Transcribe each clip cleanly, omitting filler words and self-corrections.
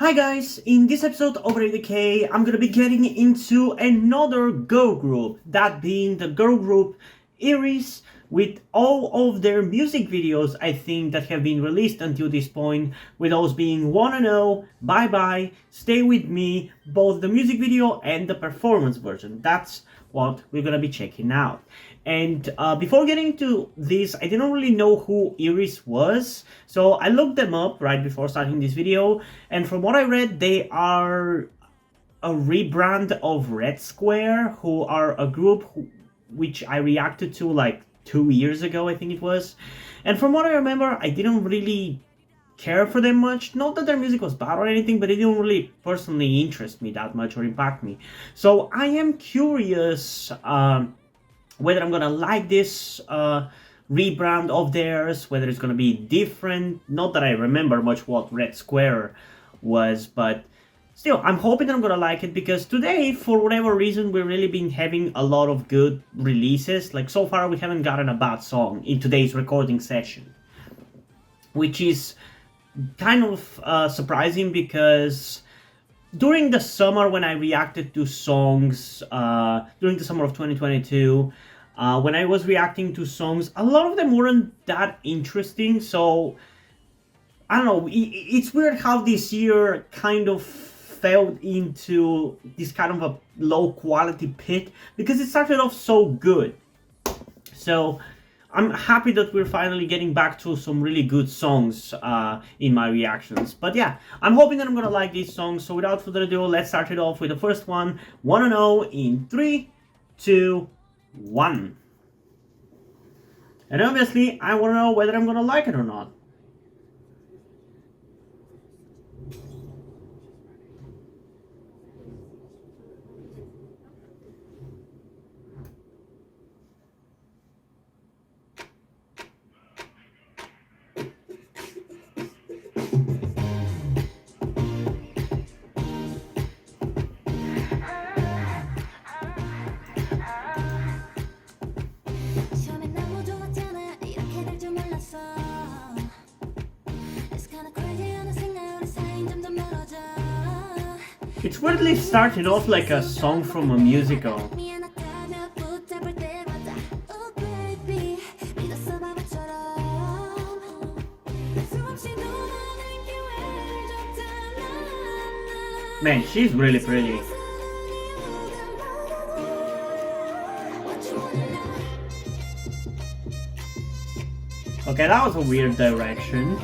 Hi guys, in this episode of RadioK, I'm gonna be getting into another girl group, that being the girl group Iris, with all of their music videos I think that have been released until this point, with those being Wanna Know, Bye Bye, Stay With Me, both the music video and the performance version. That's what we're gonna be checking out. And before getting to this, I didn't really know who Iris was, so I looked them up right before starting this video, and from what I read, they are a rebrand of Red Square, who are a group which I reacted to like 2 years ago, I think it was. And from what I remember, I didn't really care for them much. Not that their music was bad or anything, but it didn't really personally interest me that much or impact me. So I am curious whether I'm gonna like this rebrand of theirs, whether it's gonna be different. Not that I remember much what Red Square was, but still, I'm hoping that I'm gonna like it because today, for whatever reason, we've really been having a lot of good releases. Like so far, we haven't gotten a bad song in today's recording session, which is kind of surprising because during the summer when I reacted to songs, during the summer of 2022, when I was reacting to songs, a lot of them weren't that interesting. So, I don't know, it's weird how this year kind of fell into this kind of a low quality pit because it started off so good. So, I'm happy that we're finally getting back to some really good songs in my reactions. But yeah, I'm hoping that I'm gonna like these songs. So without further ado, let's start it off with the first one. Wanna Know in 3, 2, 1. And obviously, I wanna know whether I'm gonna like it or not. 처음엔 너무 좋았잖아 이렇게 될 줄 몰랐어 It's kinda crazy 어느샌가 우리 사이는 점점 멀어져 It's weirdly starting off like a song from a musical. 미안하다며 붙잡을 때마다 Oh baby 믿었어 바보처럼 수없이 너는 기회를 줬잖아 Man, she's really pretty. Okay, that was a weird direction.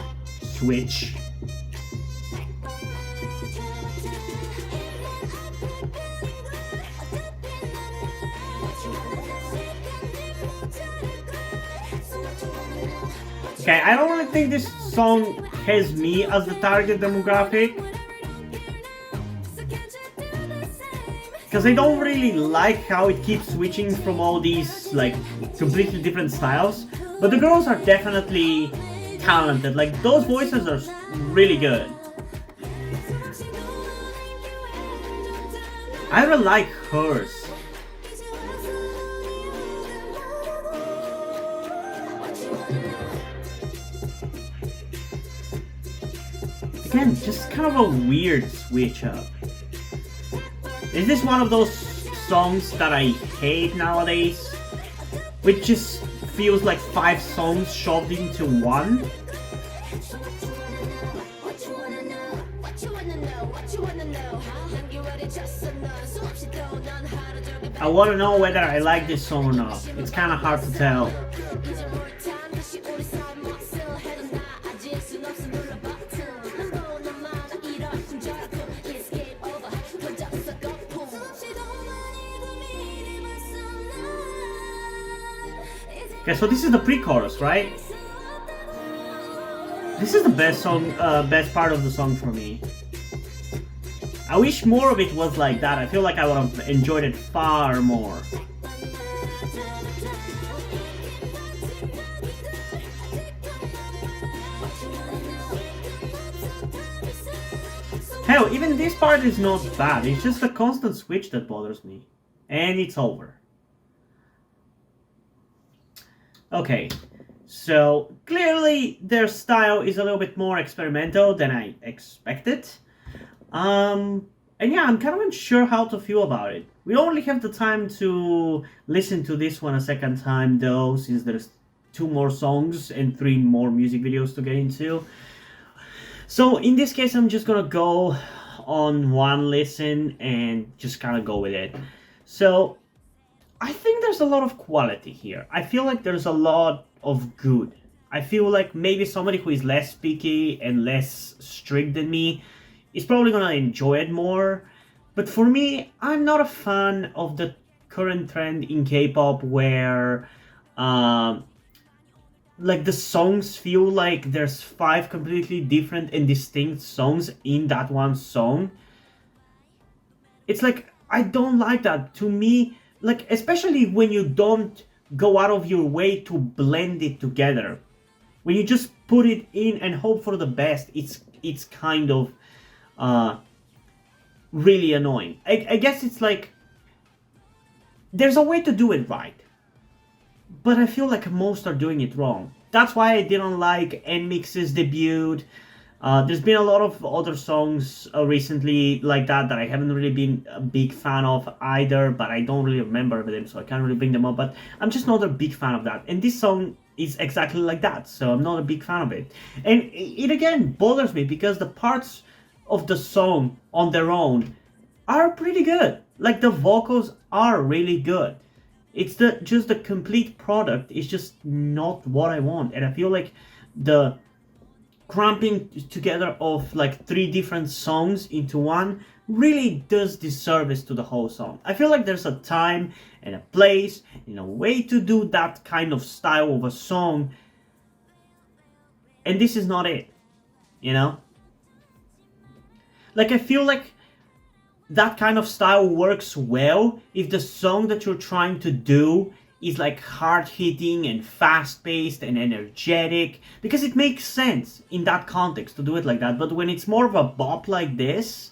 Switch. Okay, I don't really think this song has me as the target demographic, because I don't really like how it keeps switching from all these like completely different styles. But the girls are definitely talented. Like those voices are really good. I really like hers. Again, just kind of a weird switch up. Is this one of those songs that I hate nowadays? Which just feels like 5 songs shoved into one? I want to know whether I like this song or not. It's kind of hard to tell. Okay, so this is the pre-chorus, right? This is the best song, best part of the song for me. I wish more of it was like that. I feel like I would have enjoyed it far more. Hell, even this part is not bad. It's just the constant switch that bothers me. And it's over. Okay, so clearly their style is a little bit more experimental than I expected. And yeah, I'm kind of unsure how to feel about it. We only have the time to listen to this one a second time, though, since there's two more songs and three more music videos to get into. So in this case, I'm just gonna go on one listen and just kind of go with it. So I think there's a lot of quality here. I feel like there's a lot of good. I feel like maybe somebody who is less picky and less strict than me is probably gonna enjoy it more. But for me, I'm not a fan of the current trend in K-pop where, um, like the songs feel like there's five completely different and distinct songs in that one song. It's like I don't like that. To me, like especially when you don't go out of your way to blend it together. When you just put it in and hope for the best, it's kind of uh really annoying. I guess it's like there's a way to do it right, but I feel like most are doing it wrong. That's why I didn't like NMIX's debut. There's been a lot of other songs recently like that I haven't really been a big fan of either, but I don't really remember them, so I can't really bring them up. But I'm just not a big fan of that. And this song is exactly like that, so I'm not a big fan of it. And it again bothers me because the parts of the song on their own are pretty good. Like the vocals are really good. It's just the complete product is just not what I want, and I feel like the cramping together of like three different songs into one really does disservice to the whole song. I feel like there's a time and a place and a way to do that kind of style of a song, and this is not it, you know? Like I feel like that kind of style works well if the song that you're trying to do is like hard hitting and fast paced and energetic, because it makes sense in that context to do it like that. But when it's more of a bop like this,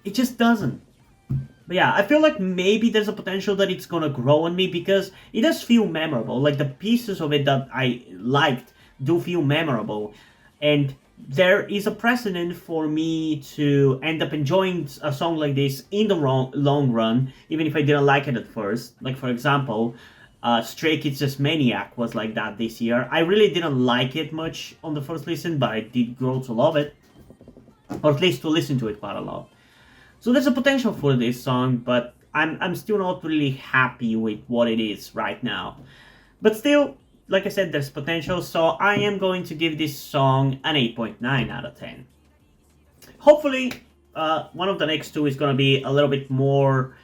it just doesn't. But yeah, I feel like maybe there's a potential that it's gonna grow on me because it does feel memorable. Like the pieces of it that I liked do feel memorable, and there is a precedent for me to end up enjoying a song like this in the long run, even if I didn't like it at first. Like for example, Stray Kids' Maniac was like that this year. I really didn't like it much on the first listen, but I did grow to love it, or at least to listen to it quite a lot. So there's a potential for this song, but I'm still not really happy with what it is right now. But still, like I said, there's potential, so I am going to give this song an 8.9 out of 10. Hopefully, one of the next two is going to be a little bit more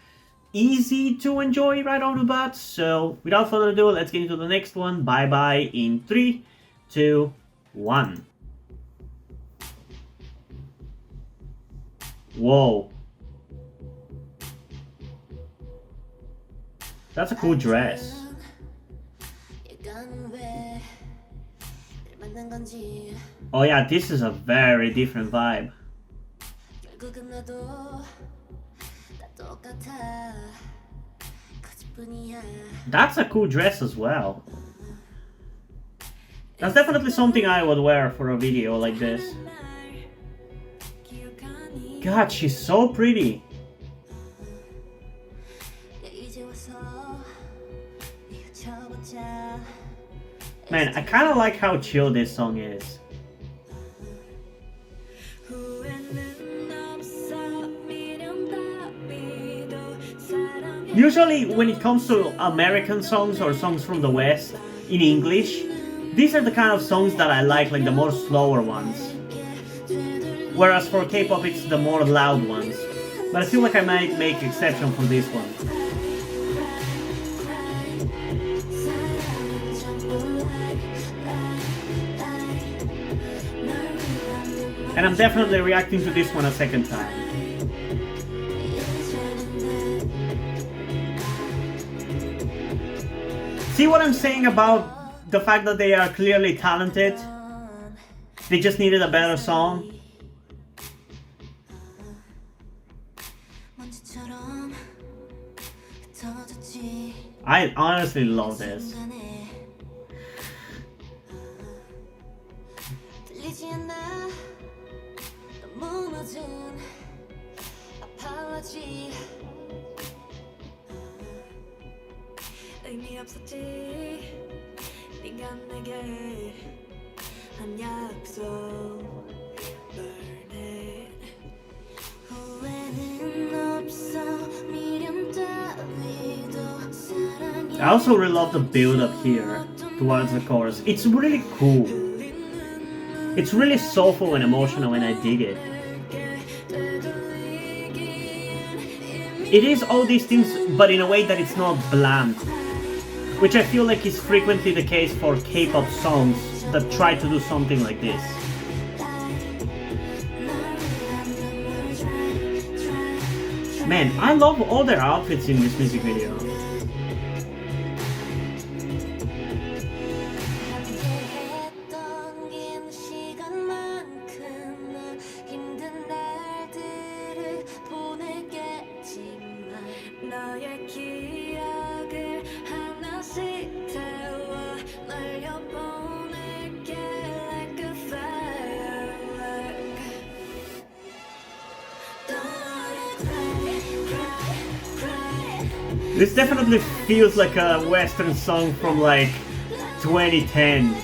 easy to enjoy right off the bat. So without further ado, let's get into the next one. Bye bye in 3, 2, 1. Whoa. That's a cool dress. Oh yeah, this is a very different vibe. That's a cool dress as well. That's definitely something I would wear for a video like this. God, she's so pretty. Man, I kind of like how chill this song is. Usually when it comes to American songs or songs from the West in English, these are the kind of songs that I like the more slower ones. Whereas for K-pop it's the more loud ones. But I feel like I might make exception for this one. And I'm definitely reacting to this one a second time. See what I'm saying about the fact that they are clearly talented? They just needed a better song. I honestly love this. 젖은 apology 의미 없었지 네가 내게 한 약속 Burn it 후회는 없어 미련 따위도 사랑이 I also really love the build up here towards the chorus. It's really cool. It's really soulful and emotional and I dig it. It is all these things but in a way that it's not bland, which I feel like is frequently the case for K-pop songs that try to do something like this. Man, I love all their outfits in this music video. 함께했던 긴 시간만큼은 힘든 날들을 보내겠지만 너의 기억을 하나씩 태워 날려보낼게 like a firework Don't wanna cry, cry, cry This definitely feels like a Western song from like 2010.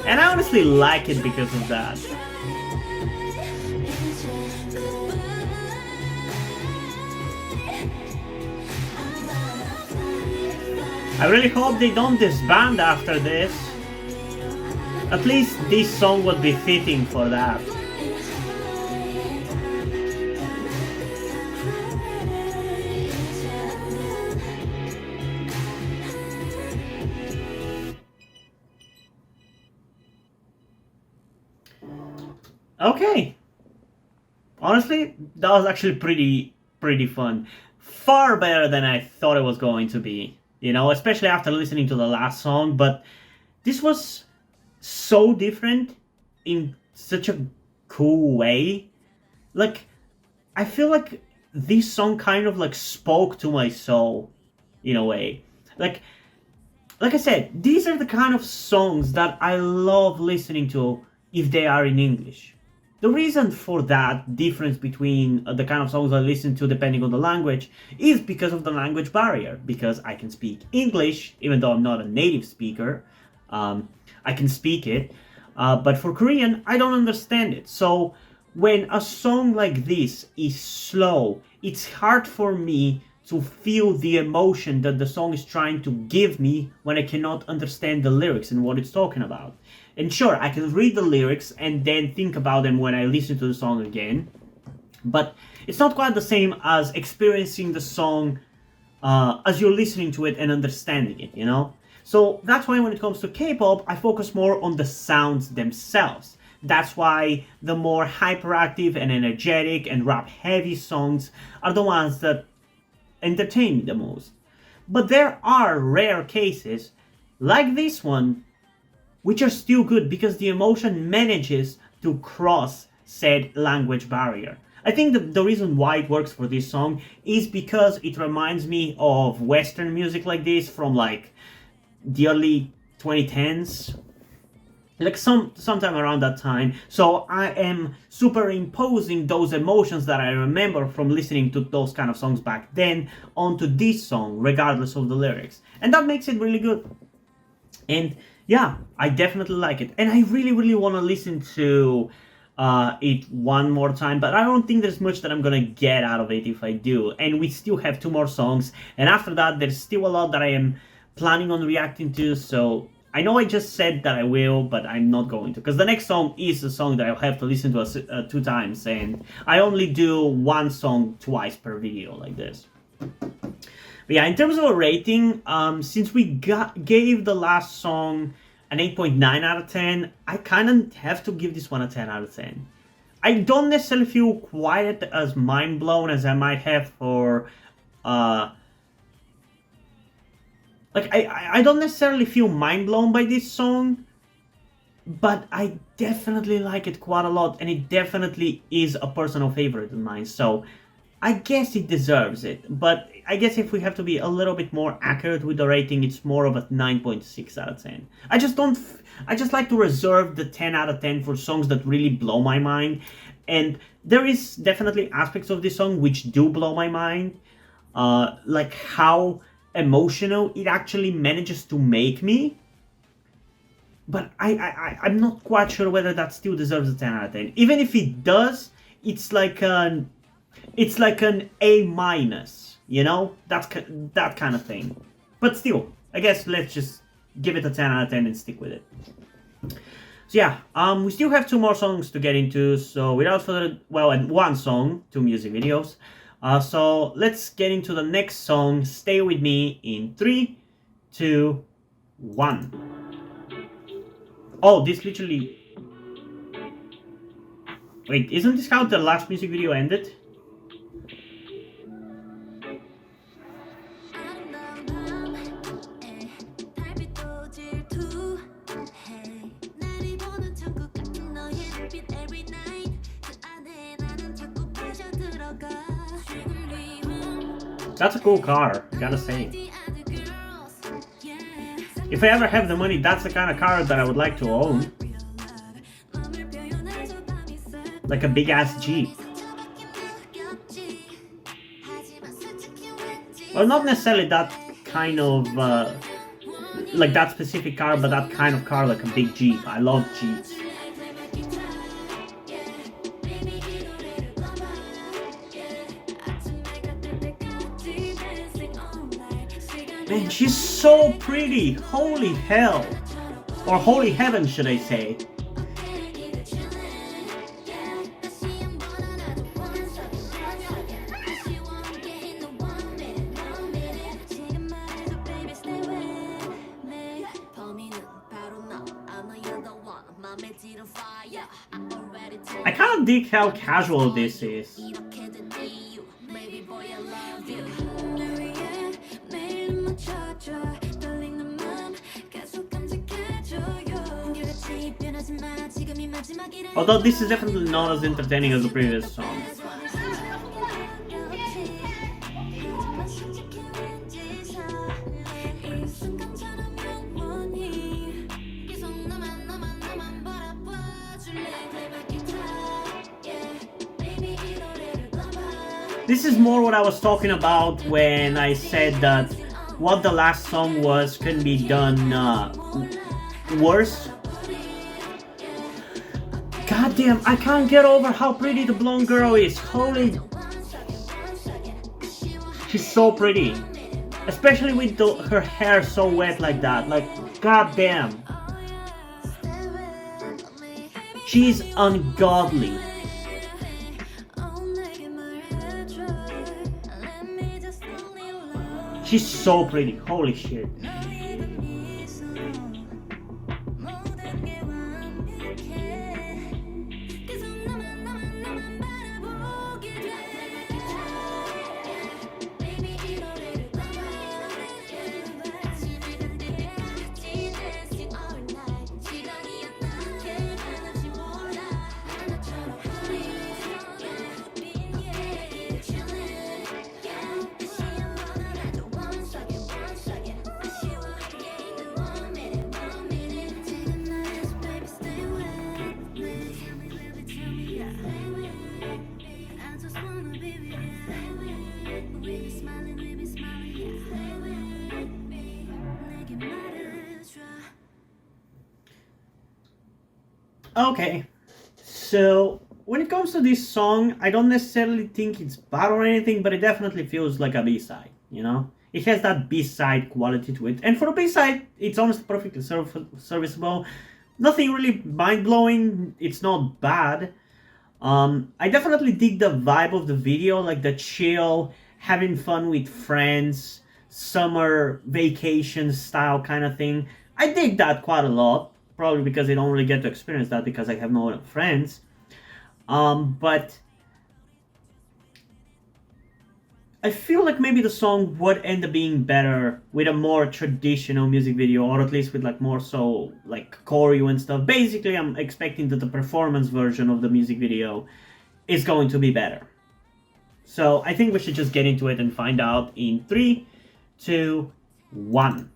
And I honestly like it because of that. I really hope they don't disband after this. At least this song would be fitting for that. Okay. Honestly, that was actually pretty fun. Far better than I thought it was going to be. You know, especially after listening to the last song, but this was so different in such a cool way. Like, I feel like this song kind of like spoke to my soul in a way. Like I said, these are the kind of songs that I love listening to if they are in English. The reason for that difference between the kind of songs I listen to depending on the language is because of the language barrier. Because I can speak English, even though I'm not a native speaker, I can speak it. But for Korean, I don't understand it. So when a song like this is slow, it's hard for me to feel the emotion that the song is trying to give me when I cannot understand the lyrics and what it's talking about. And sure, I can read the lyrics and then think about them when I listen to the song again. But it's not quite the same as experiencing the song as you're listening to it and understanding it, you know? So that's why when it comes to K-pop, I focus more on the sounds themselves. That's why the more hyperactive and energetic and rap-heavy songs are the ones that entertain me the most. But there are rare cases, like this one, which are still good because the emotion manages to cross said language barrier. I think the reason why it works for this song is because it reminds me of Western music like this from like the early 2010s, like sometime around that time. So I am superimposing those emotions that I remember from listening to those kind of songs back then onto this song, regardless of the lyrics. And that makes it really good. And yeah, I definitely like it. And I really want to listen to it one more time, but I don't think there's much that I'm gonna get out of it if I do. And we still have 2 more songs, and after that there's still a lot that I am planning on reacting to, so I know I just said that I will, but I'm not going to, because the next song is a song that I'll have to listen to 2 times, and I only do 1 song twice per video like this. But yeah, in terms of a rating, since we gave the last song an 8.9 out of 10, I kind of have to give this one a 10 out of 10. I don't necessarily feel quite as mind blown as I might have for I don't necessarily feel mind blown by this song, but I definitely like it quite a lot, and it definitely is a personal favorite of mine, so I guess it deserves it. But I guess if we have to be a little bit more accurate with the rating, it's more of a 9.6 out of 10. I just like to reserve the 10 out of 10 for songs that really blow my mind, And there is definitely aspects of this song which do blow my mind, like how emotional it actually manages to make me. But I'm not quite sure whether that still deserves a 10 out of 10. Even if it does, it's like an A minus, you know, that kind of thing. But still, I guess let's just give it a 10 out of 10 and stick with it. So yeah, we still have 2 more songs to get into. So without further, well, and 1 song, 2 music videos. So let's get into the next song. Stay with me in 3, 2, 1. Oh, this literally... Wait, isn't this how the last music video ended? That's a cool car, I gotta say. If I ever have the money, that's the kind of car that I would like to own. Like a big ass Jeep. Well, not necessarily that kind of, like that specific car, but that kind of car, like a big Jeep. I love Jeeps. Man, she's so pretty! Holy hell! Or holy heaven, should I say. I kind of dig how casual this is. Although this is definitely not as entertaining as the previous song. This is more what I was talking about when I said that what the last song was can be done worse. God damn, I can't get over how pretty the blonde girl is. Holy... She's so pretty. Especially with her hair so wet like that. Like, god damn. She's ungodly. She's so pretty. Holy shit. Okay, so when it comes to this song, I don't necessarily think it's bad or anything, but it definitely feels like a B-side, you know? It has that B-side quality to it, and for a B-side, it's honestly perfectly serviceable. Nothing really mind-blowing, it's not bad. I definitely dig the vibe of the video, like the chill, having fun with friends, summer vacation style kind of thing. I dig that quite a lot. Probably because I don't really get to experience that because I have no friends. But I feel like maybe the song would end up being better with a more traditional music video, or at least with like more so like choreo and stuff. Basically, I'm expecting that the performance version of the music video is going to be better. So I think we should just get into it and find out in 3, 2, 1.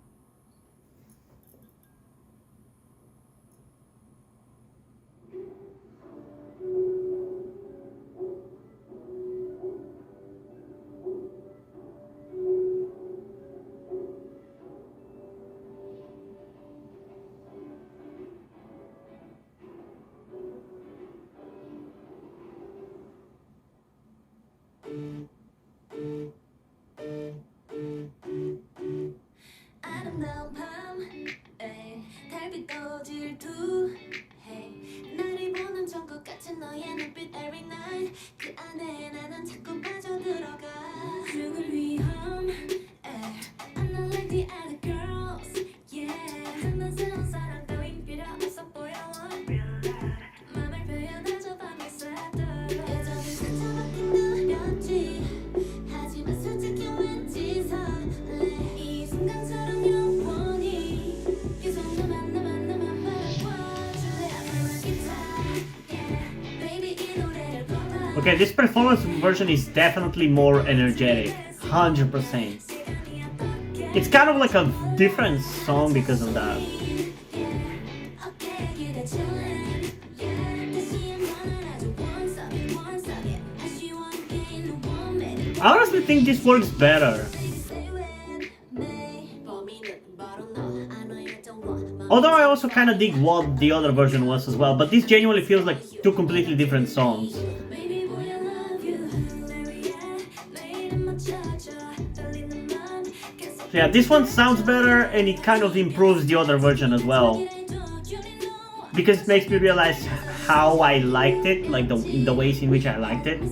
질투해 나를 보는 전국 같은 너의 눈빛 every night 그 안에 나는 자꾸 빠져들어가 죽을 위험 I'm not like the other girls yeah 장난스러운 사랑 따윈 필요 없어 보여 맘을 표현하죠 밤을 새도록 여전히 상처받긴 두렵지 하지만 솔직히 왠지 설레 이 순간처럼 영원히 계속 너만 바라봐줄래 앞으로 기타 yeah baby 이 노래를 불러 Okay, this performance version is definitely more energetic, 100%. It's kind of like a different song because of that. I honestly think this works better. Although I also kind of dig what the other version was as well, but this genuinely feels like two completely different songs. So yeah, this one sounds better and it kind of improves the other version as well. Because it makes me realize how I liked it, like in the ways in which I liked it.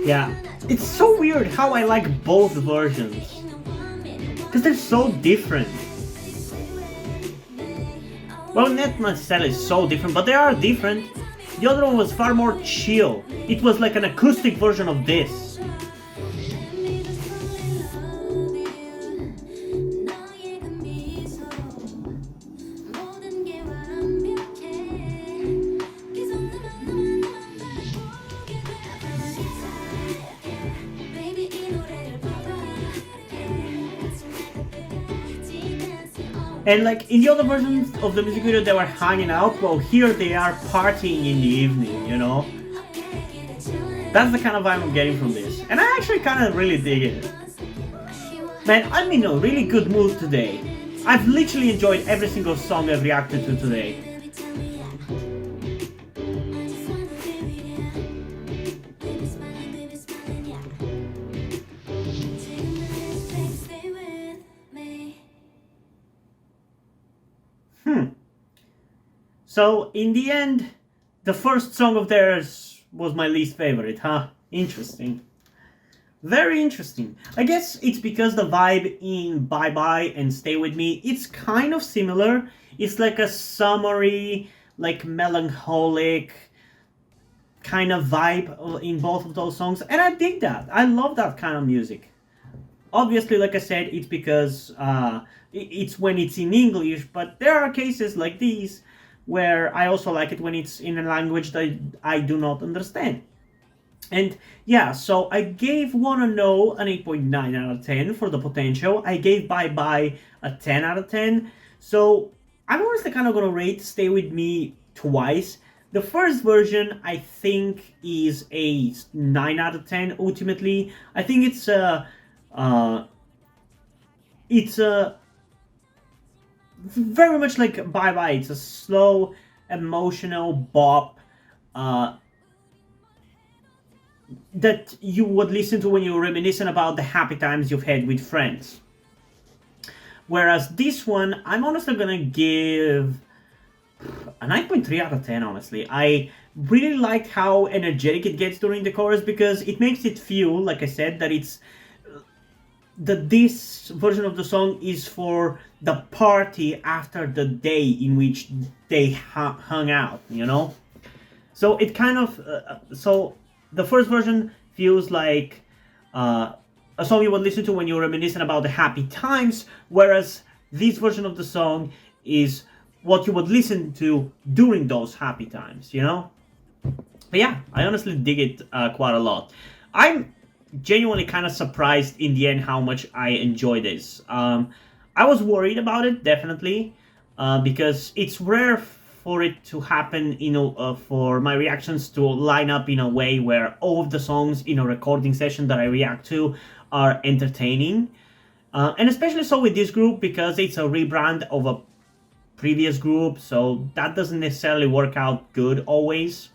Yeah, it's so weird how I like both versions. Because they're so different. Well, not necessarily so different, but they are different. The other one was far more chill. It was like an acoustic version of this. And like in the other versions of the music video, they were hanging out. Well, here they are partying in the evening, you know? That's the kind of vibe I'm getting from this. And I actually kind of really dig it. Man, I'm in a really good mood today. I've literally enjoyed every single song I've reacted to today. So, in the end, the first song of theirs was my least favorite, huh? Interesting. Very interesting. I guess it's because the vibe in Bye Bye and Stay With Me, it's kind of similar. It's like a summery, like melancholic kind of vibe in both of those songs. And I dig that. I love that kind of music. Obviously, like I said, it's because it's when it's in English, but there are cases like these where I also like it when it's in a language that I do not understand. And yeah, so I gave Wanna Know an 8.9 out of 10 for the potential. I gave Bye Bye a 10 out of 10. So I'm honestly kind of going to rate Stay With Me twice. The first version, I think, is a 9 out of 10 ultimately. I think it's a very much like Bye Bye. It's a slow, emotional bop that you would listen to when you're reminiscing about the happy times you've had with friends. Whereas this one, I'm honestly gonna give a 9.3 out of 10, honestly. I really liked how energetic it gets during the chorus because it makes it feel, like I said, that this version of the song is for the party after the day in which they hung out, you know? So it kind of, so the first version feels like a song you would listen to when you're reminiscing about the happy times, whereas this version of the song is what you would listen to during those happy times, you know? But yeah, I honestly dig it quite a lot. I'm genuinely kind of surprised in the end how much I enjoy this. I was worried about it, definitely, because it's rare for it to happen, for my reactions to line up in a way where all of the songs in a recording session that I react to are entertaining. And especially so with this group, because it's a rebrand of a previous group, so that doesn't necessarily work out good always.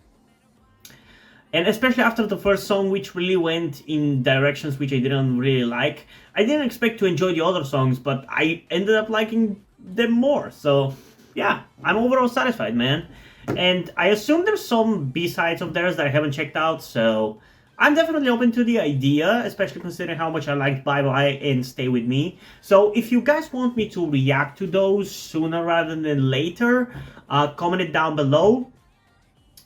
And especially after the first song, which really went in directions which I didn't really like. I didn't expect to enjoy the other songs, but I ended up liking them more. So yeah, I'm overall satisfied, man. And I assume there's some B-sides of theirs that I haven't checked out, so I'm definitely open to the idea, especially considering how much I liked Bye Bye and Stay With Me. So if you guys want me to react to those sooner rather than later, comment it down below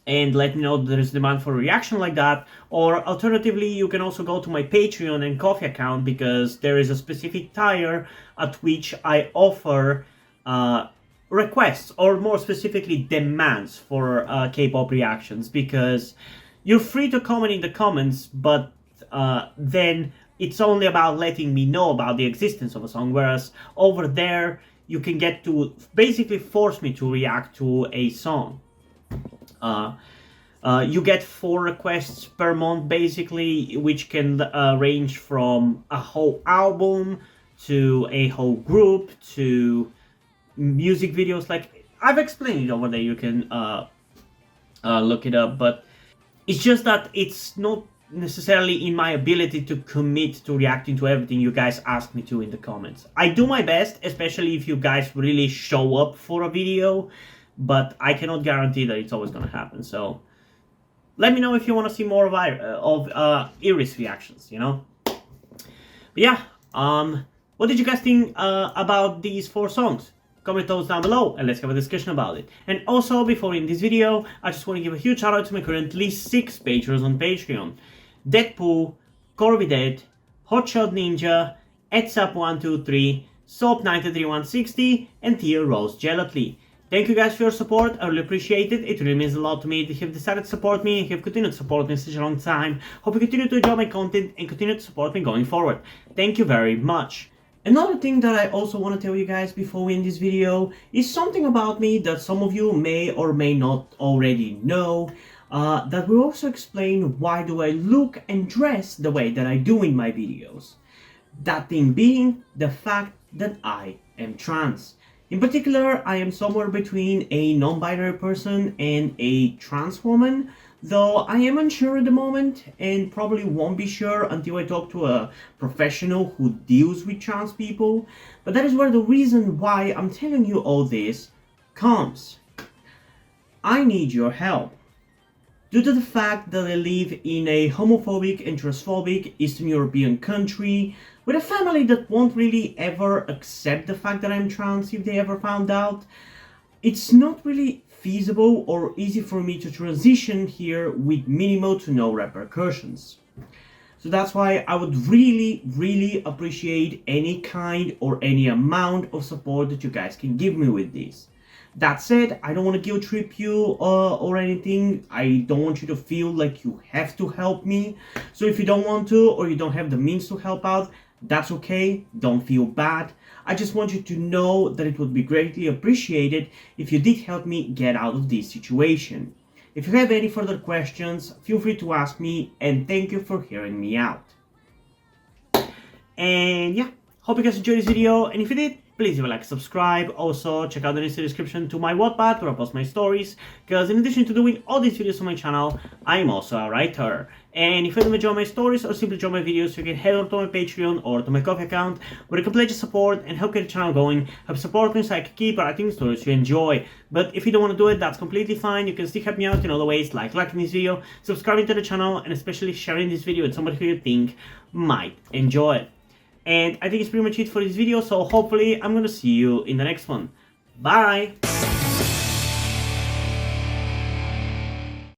and let me know there is demand for a reaction like that. Or alternatively, you can also go to my Patreon and Ko-fi account, because there is a specific tier at which I offer requests, or more specifically demands for K-pop reactions, because you're free to comment in the comments, but then it's only about letting me know about the existence of a song, whereas over there you can get to basically force me to react to a song. You get 4 requests per month basically, which can range from a whole album to a whole group to music videos. Like, I've explained it over there, you can look it up, but it's just that it's not necessarily in my ability to commit to reacting to everything you guys ask me to in the comments. I do my best, especially if you guys really show up for a video, but I cannot guarantee that it's always gonna happen. So let me know if you want to see more of Iris reactions, you know? But yeah, what did you guys think about these 4 songs? Comment those down below and let's have a discussion about it. And also, before in this video, I just want to give a huge shout out to my currently 6 patrons on Patreon: Deadpool, Corvidet, Hotshot Ninja, Etsap123, Soap93160, and Tier Rose Gelatly. Thank you guys for your support, I really appreciate it. It really means a lot to me that you have decided to support me and have continued to support me such a long time. Hope you continue to enjoy my content and continue to support me going forward. Thank you very much. Another thing that I also want to tell you guys before we end this video is something about me that some of you may or may not already know, that will also explain why do I look and dress the way that I do in my videos. That thing being the fact that I am trans. In particular, I am somewhere between a non-binary person and a trans woman, though I am unsure at the moment and probably won't be sure until I talk to a professional who deals with trans people. But that is where the reason why I'm telling you all this comes. I need your help. Due to the fact that I live in a homophobic and transphobic Eastern European country with a family that won't really ever accept the fact that I'm trans if they ever found out, it's not really feasible or easy for me to transition here with minimal to no repercussions. So that's why I would really appreciate any kind or any amount of support that you guys can give me with this. That said, I don't want to guilt trip you or anything. I don't want you to feel like you have to help me. So if you don't want to, or you don't have the means to help out, that's okay, don't feel bad. I just want you to know that it would be greatly appreciated if you did help me get out of this situation. If you have any further questions, feel free to ask me, and thank you for hearing me out. And yeah, hope you guys enjoyed this video, and if you did, please leave a like, subscribe. Also, check out the link in the description to my Wattpad where I post my stories, because in addition to doing all these videos on my channel, I am also a writer. And if you don't enjoy my stories or simply enjoy my videos, you can head over to my Patreon or to my Ko-fi account, where you can pledge your support and help get the channel going, help support me so I can keep writing stories you enjoy. But if you don't want to do it, that's completely fine. You can still help me out in other ways, like liking this video, subscribing to the channel, and especially sharing this video with somebody who you think might enjoy it. And I think it's pretty much it for this video, so hopefully I'm gonna see you in the next one. Bye!